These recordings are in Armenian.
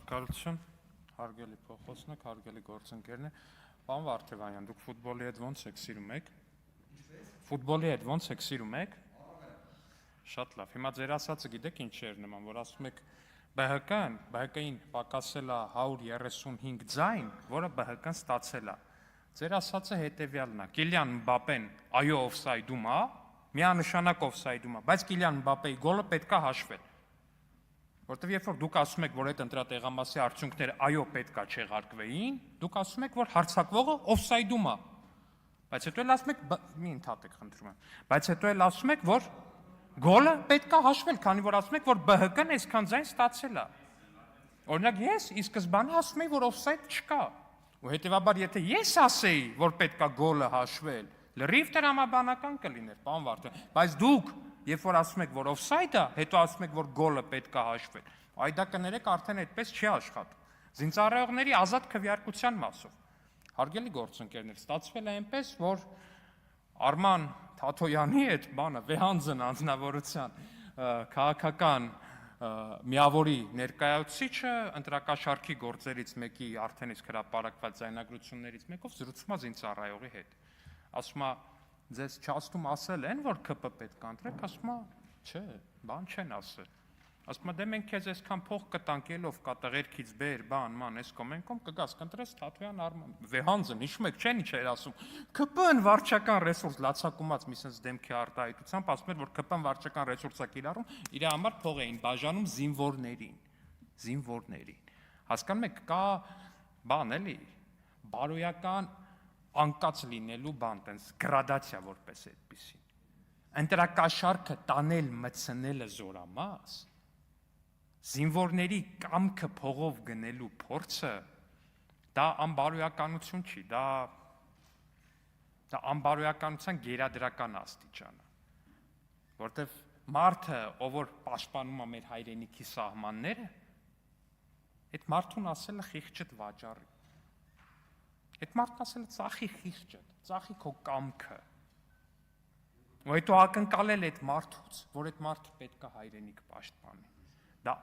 Շնորհակալություն, հարգելի փոխոցնեք, հարգելի գործընկերներ, պարոն Վարդևանյան, դուք ֆուտբոլի հետ ո՞նց եք սիրում եք։ Ֆուտբոլի հետ ո՞նց եք սիրում եք։ Շատ լավ։ Հիմա ձեր ասածը գիտեք ինչ էր նման, որ ասում եք ԲՀԿ-ին պակասել է 135 ձայն, որը ԲՀԿ-ն ստացել է։ Ձեր ասածը հետևյալն է. Կիլիան Մբապեն այո օֆսայդում է, միանշանակ օֆսայդում է, բայց Կիլիան Մբապեի գոլը պետք է հաշվել։ Որտեվ երբ որ դուք ասում եք, որ այդ ընտրատեղամասի արդյունքները այո պետք է չեղարկվեին, դուք ասում եք, որ հարձակվողը օֆսայդում է։ Բայց հետո էլ ասում եք, մի ընդհատեք, խնդրում եմ։ Բայց հետո էլ ասում եք, որ գոլը պետք է հաշվել, քանի որ ասում եք, որ ԲՀԿ-ն այսքան ձայն ստացել է։ Օրինակ ես ի սկզբանե ասում էի, որ օֆսայդ չկա։ Ու հետեւաբար եթե ես ասեի, որ պետք է գոլը հաշվել, լրիվ տրամաբանական կլիներ, պարոն Վարդան, բայց դուք երբ որ ասում եք, որ օֆսայդ է, հետո ասում եք, որ գոլը պետք է հաշվել, այ դա կներեք արդեն այդպես չի աշխատում։ Զինծառայողների ազատ քվեարկության մասով։ Հարգելի գործընկերներ, ստացվել է այնպես, որ Արման Թաթոյանի այդ բանը վեհանձն անձնավորության քաղաքական միավորի ներկայացուցիչը ընտրակաշառքի գործերից մեկի արդեն իսկ հրապարակված ձայնագրություններից մեկով զրուցում է զինծառայողի հետ։ Ասում է ձեզ չաստում ասել են, որ ԿՊ պետք է ընտրեք, ասում է, չէ, բան չեն ասել։ Ասում է, դե մենք քեզ այսքան փող կտանք ելով կա տղերքից բեր, բան, ման, այս կոմենկոմ կգաս կընտրես Թաթոյան Արման։ Վեհանձն, հիշում եք, չեն ինչ էր ասում։ ԿՊ-ն վարչական ռեսուրս լացակումած մի sense դեմքի արտահայտությամբ ասում էր, որ ԿՊ-ն վարչական ռեսուրս է կիրառում, իր համար փող էին բաժանում զինվորներին։ Հասկանում եք, կա բան էլի, բարոյական անկած լինելու բան, տենց գրադացիա որպես այդպիսին։ Ընտրակաշառքը տանել մտցնելը զորամաս, զինվորների կամքը փողով գնելու փորձը, դա անբարոյականություն չի, դա անբարոյականության գերադրական աստիճան է, որտեվ մարդը, ով որ պաշտպանում է մեր հայրենիքի սահմանները, այդ մարդուն ասելը խիղճդ վաճառի։ Այդ մարդն ասել է ծախի խիղճդ, ծախի քո կամքը։ Ու հետո ակնկալել այդ մարդուց, որ այդ մարդը պետք է հայրենիք պաշտպանի։ Դա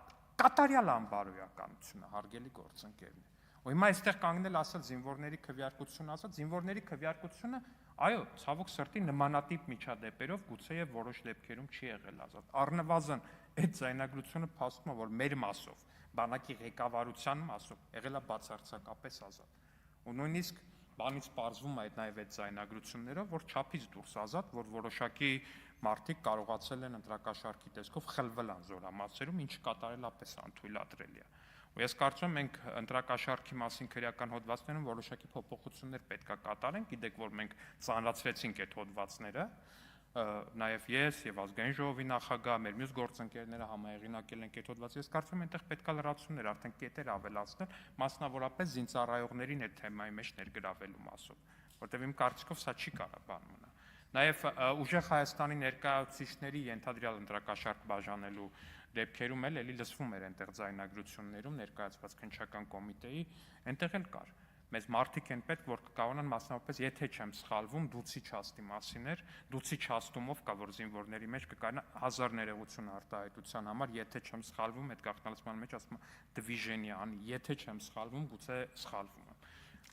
կատարյալ անբարոյականություն է, հարգելի գործընկերներ։ Ու հիմա այստեղ կանգնել ասել զինվորների քվեարկություն ասած, զինվորների քվեարկությունը, այո, ցավոք սրտի նմանատիպ միջադեպերով գուցեև որոշ դեպքերում չի եղել ազատ։ Առնվազն այդ ձայնագրությունը փաստում է, որ մեր մասով, բանակի ղեկավարության մասով եղել է բացարձակապես ազատ։ Ու նույնիսկ բանից պարզվում է այդ նաև այդ ձայնագրություններով, որ չափից դուրս ազատ, որ որոշակի մարդիկ կարողացել են ընտրակաշառքի տեսքով խլվել են զորամասերում, ինչը կատարելապես անթույլատրելի է։ Ու ես կարծում եմ մենք ընտրակաշառքի մասին քրեական հոդվածներում որոշակի փոփոխություններ պետք է կատարենք, գիտեք, որ մենք ծանրացրեցինք այդ հոդվածները, նաև ես եւ ազգային ժողովի նախագահ, մեր մյուս գործընկերները համահեղինակել են այդ հոդվածը։ Ես կարծում եմ այնտեղ պետք է լրացումներ, արդեն կետեր ավելացնել, մասնավորապես զինծառայողներին այդ թեմայի մեջ ներգրավելու մասով, որտեղ իմ կարծիքով սա չի կարող բան մնա։ Նաև ուժեղ Հայաստանի ներկայացուցիչների ենթադրյալ ընտրակաշառք բաժանելու դեպքերում էլ էլի լսվում էր այնտեղ ձայնագրություններում ներկայացված քննչական կոմիտեի, այնտեղ էլ կար։ Մեզ մարդիկ են պետք, որ կկարողանան մասնավորապես, եթե չեմ սխալվում, դուցի չաստի մասին էր, դուցի չաստումով կա, որ զինվորների մեջ կկարողանա 1000 ներողություն արտահայտության համար, եթե չեմ սխալվում, այդ գաղտնալցման մեջ ասում է դիվիժենի անի, եթե չեմ սխալվում, գուցե սխալվում եմ։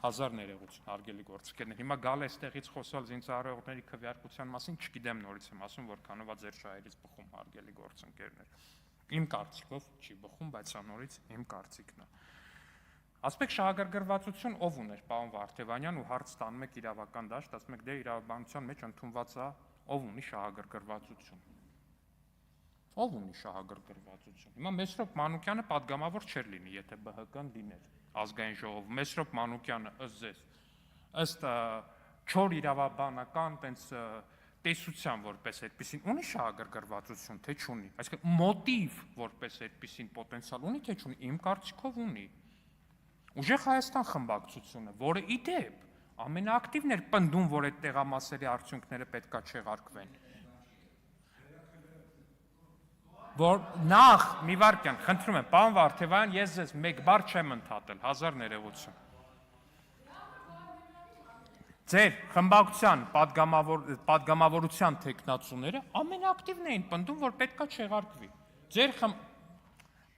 1000 ներողություն, հարգելի գործընկերներ։ Հիմա գալ էստեղից խոսալ զինծառայողների քվեարկության մասին, չգիտեմ նորից եմ ասում, որքանով է ձեր շահերից բխում, հարգելի գործընկերներ։ Իմ կարծիքով չի բխում, բայց սա նորից իմ կարծիքն է։ Ասում եք շահագրգռվածություն ով ուներ, պարոն Վարդևանյան, ու հարց տանում եք իրավական դաշտ, ասում եք դե իրավաբանության մեջ ընդունված է, ով ունի շահագրգռվածություն։ Ով ունի շահագրգռվածություն։ Հիմա Մեսրոպ Մանուկյանը պատգամավոր չէր լինի, եթե ԲՀԿ-ն լիներ ազգային ժողով։ Մեսրոպ Մանուկյանը ըստ չոր իրավաբանական տենց տեսության որպես այդպեսին ունի շահագրգռվածություն, թե չունի։ Այսինքն մոտիվ որպես այդպեսին պոտենցիալ ունի, թե չունի, իմ կարծիքով ունի։ Ուժեղ Հայաստան խմբակցությունը, որը ի դեպ ամենաակտիվն էր պնդում, որ այդ տեղամասերի արդյունքները պետքա չեղարկվեն։ Որ նախ մի վարքյան, խնդրում եմ, պարոն Վարդևանյան, ես ձեզ մեկ բառ չեմ ընդհատել, 1000 ներողություն։ Ձեր խմբակցության պատգամավորության թեկնածուները ամենաակտիվն էին պնդում, որ պետքա չեղարկվի։ Ձեր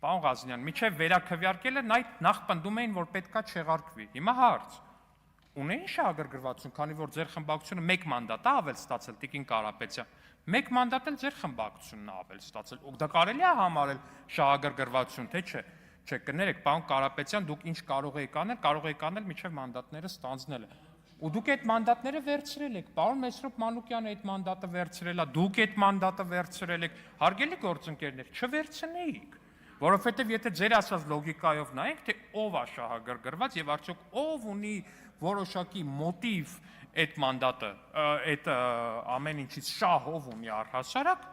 Պարոն Ղազարյան, միջև վերաքվյարկելը նախ պնդում էին, որ պետքա չեղարկվի։ Հիմա հարց։ Ունեին շահագրգռվածություն, քանի որ ձեր խմբակցությունը 1 մանդատ է ավել ստացել Տիկին Կարապետյան։ 1 մանդատ էլ ձեր խմբակցությունն է ավել ստացել։ Ու դա կարելի է համարել շահագրգռվածություն, թե չէ։ Չէ, կներեք, պարոն Կարապետյան, դուք ինչ կարող եք անել միջև մանդատները ստանձնելը։ Ու դուք այդ մանդատները վերցրել եք, պարոն Մեսրոպ Մանուկյանը այդ մանդատը վերցրել է, դուք այդ մանդատը վերցրել եք, հարգելի գործընկերներ, չվերցնեիք, որովհետև եթե ձեր ասած լոգիկայով նայենք, թե ով է շահագրգռված եւ արդյոք ով ունի որոշակի մոտիվ այդ մանդատը, այդ ամեն ինչից շահ ով ունի առհասարակ,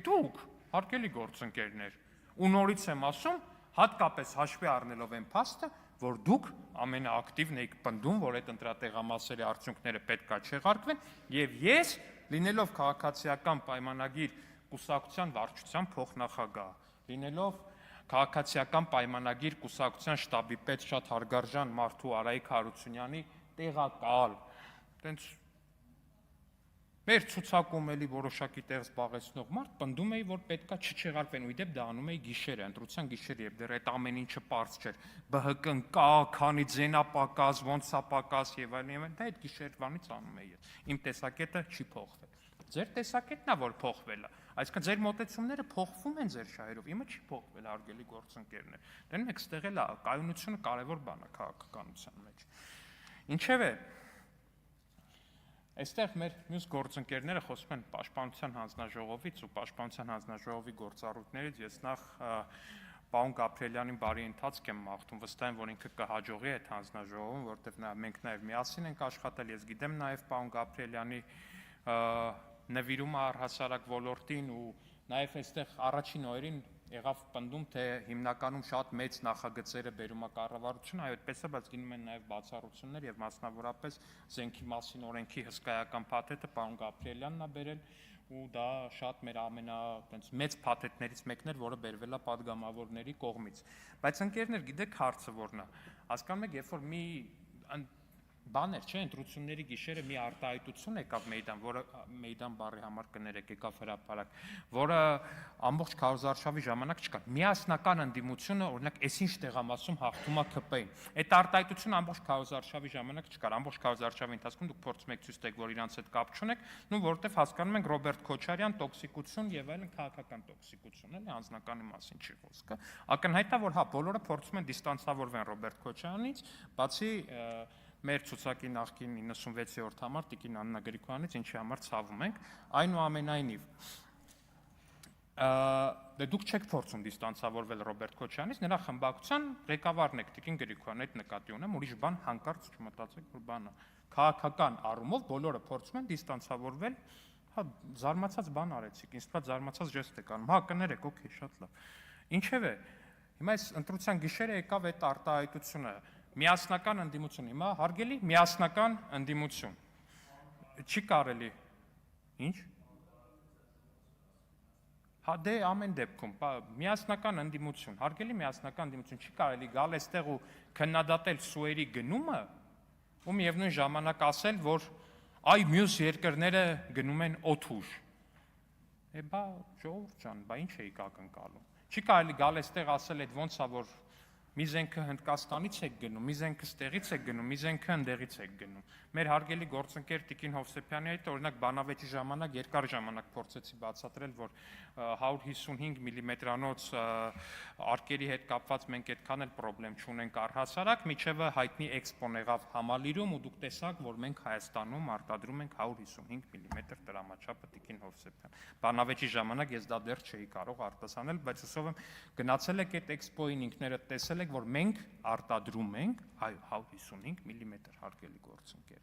դուք, հարգելի գործընկերներ, ու նորից եմ ասում, հատկապես հաշվի առնելով այն փաստը, որ դուք ամենաակտիվն եք պնդում, որ այդ ընտրատեղամասերի արդյունքները պետքա չեղարկվեն, եւ ես, լինելով քաղաքացիական պայմանագիր կուսակցության վարչության փոխնախագահ, լինելով քաղաքացիական պայմանագիր կուսակցության շտաբի պետ շատ հարգարժան Մարդու Արայիկ Հարությունյանի տեղակալ, տենց մեր ցուցակում էլի որոշակի տեղ զբաղեցնող մարդ պնդում էի, որ պետքա չչեղարկվեն, ու իդեպ դա անում էի գիշերը, ընտրության գիշերը, եւ դեռ այդ ամեն ինչը པարզ չէր, ԲՀԿ-ն կա, քանի ձենապակաս, ոնց է պակաս եւ այլն, դա այդ գիշերվանից անում էի։ Իմ տեսակետը չի փոխվել։ Ձեր տեսակետն է, որ փոխվել է, այսինքն ձեր մոտեցումները փոխվում են ձեր շահերով, իմը չի փոխվել, հարգելի գործընկերներ։ Դեն մեկ ստեղ էլ է, կայունությունը կարևոր բան է քաղաքականության մեջ։ Ինչևէ, այստեղ մեր մյուս գործընկերները խոսում են Պաշտպանության հանձնաժողովից ու Պաշտպանության հանձնաժողովի գործառույթներից, ես նախ պարոն Գաբրիելյանին բարի ընթացք եմ մաղթում, վստահ եմ, որ ինքը կհաջողի այդ հանձնաժողովում, որտեղ մենք նաև միասին ենք աշխատել, ես գիտեմ նաև պարոն Գաբրիելյանի նվիրումը առհասարակ ոլորտին ու նաև այստեղ առաջին օրերին եղավ պնդում, թե հիմնականում շատ մեծ նախագծերը բերում է կառավարությունը, այո, այդպես է, բայց գնում են նաև բացառություններ եւ մասնավորապես զենքի մասին օրենքի հսկայական փաթեթը պարոն Գաբրիելյանն է բերել ու դա շատ մեր մեծ փաթեթներից մեկն էր, որը բերվել է падգամավորների կողմից։ Բայց ընկերներ, գիտեք հարցը որն է։ Հասկանում եք, երբ որ մի բաներ, չէ, ընտրությունների գիշերը մի արտահայտություն եկավ Մեյդան, որը Մեյդան բառի համար կներեք, եկավ հրապարակ, որը ամբողջ քարոզարշավի ժամանակ չկար։ Միասնական ընդդիմությունը, օրինակ, այսինչ տեղամասում հաղթում է ԿՊ-ին։ Այդ արտահայտությունը ամբողջ քարոզարշավի ժամանակ չկար։ Ամբողջ քարոզարշավի ընթացքում դուք փորձում եք ցույց տալ, որ իրանց հետ կապ չունեք, նու որտեվ հասկանում ենք Ռոբերտ Քոչարյան տոքսիկություն եւ այլն քաղաքական տոքսիկություն, էլի անձնականի մասին չի խոսքը։ Ակնհայտ է, որ հա, բոլորը փորձում են դիստանցավորվեն Ռոբերտ Քոչարյանից, բացի մեր ցուցակի նախկին 96-րդ համար Տիկին Աննա Գրիգորյանից, ինչի համար ցավում ենք, այնուամենայնիվ դե դուք չեք փորձում դիստանցավորվել Ռոբերտ Քոչարյանից, նրա խմբակցության ղեկավարն եք Տիկին Գրիգորյան, այդ նկատի ունեմ, ուրիշ բան հանկարծ չմտածեք, որ բան է։ Քաղաքական առումով բոլորը փորձում են դիստանցավորվել, հա, զարմացած բան արեցիք, ինձ թվում է զարմացած ժեստ եք անում, հա, կներեք, օքեյ, շատ լավ։ Ինչևէ, հիմա այս ընտրության գիշերը եկավ այդ արտահայտությունը, միասնական ընդդիմություն, հիմա հարգելի միասնական ընդդիմություն, չի կարելի, ինչ, հա դե ամեն դեպքում, միասնական ընդդիմություն, հարգելի միասնական ընդդիմություն, չի կարելի գալ այստեղ ու քննադատել սուերի գնումը, ու միևնույն ժամանակ ասել, որ այ մյուս երկրները գնում են օդուժ, բա ժողովուրդ ջան, բա ինչ էիք ակնկալում, չի կարելի գալ այստեղ ասել այդ ոնց է, որ մի զենքը Հնդկաստանից եք գնում, մի զենքը ստեղից եք գնում, մի զենքը ընդեղից եք գնում։ Մեր հարգելի գործընկեր Տիկին Հովսեփյանի հետ օրինակ բանավեճի ժամանակ երկար ժամանակ փորձեցի բացատրել, որ 155 մմ-անոց արկերի հետ կապված մենք այդքան էլ խնդրեմ չունենք առհասարակ, միջևը հայտնի էքսպոն եղավ Համալիրում ու դուք տեսաք, որ մենք Հայաստանում արտադրում ենք 155 մմ տրամաչափը Տիկին Հովսեփյան։ Բանավեճի ժամանակ ես դա դեռ չէի կարող արտասանել, բայց հուսով եմ գնացել եք այդ էքսպոին ինքներդ տեսել եք, որ մենք արտադրում ենք, այո, 155 մմ հարգելի գործընկերներ։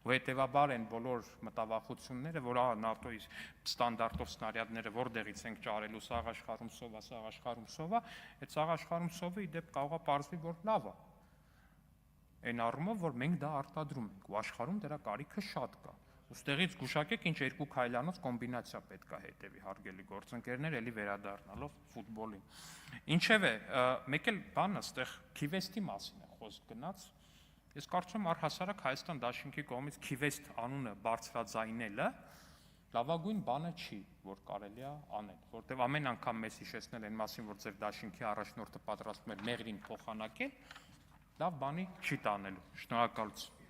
Ու հետևաբար են բոլոր մտավախությունները, որ ՆԱՏՕ-ի ստանդարտով սնարյադները որտեղից ենք ճարելու, սաղ աշխարհում սովա, սաղ աշխարհում սովա, այդ սաղ աշխարհում սովը ի դեպ կարող է պարզվի, որ լավ է։ Այն առումով, որ մենք դա արտադրում ենք, ու աշխարհում դրա կարիքը շատ կա։ Ոստեղից գուշակեք, ինչ երկու քայլանոց կոմբինացիա պետք է հետևի, հարգելի գործընկերներ, էլի վերադառնալով ֆուտբոլին։ Ինչևէ, մեկ էլ բանը այստեղ Քիվեստի մասին է խոսք գնաց։ Ես կարծում եմ առհասարակ Հայաստան Դաշինքի կողմից Քիվեստ անունը բարձրաձայնելը լավագույն բանը չի, որ կարելի է անել, որտեղ ամեն անգամ մեզ հիշեցնել այն մասին, որ ձեր դաշինքի առաջնորդը պատրաստվում է մեղրին փոխանակել, լավ բանի չի տանելու։ Շնորհակալություն։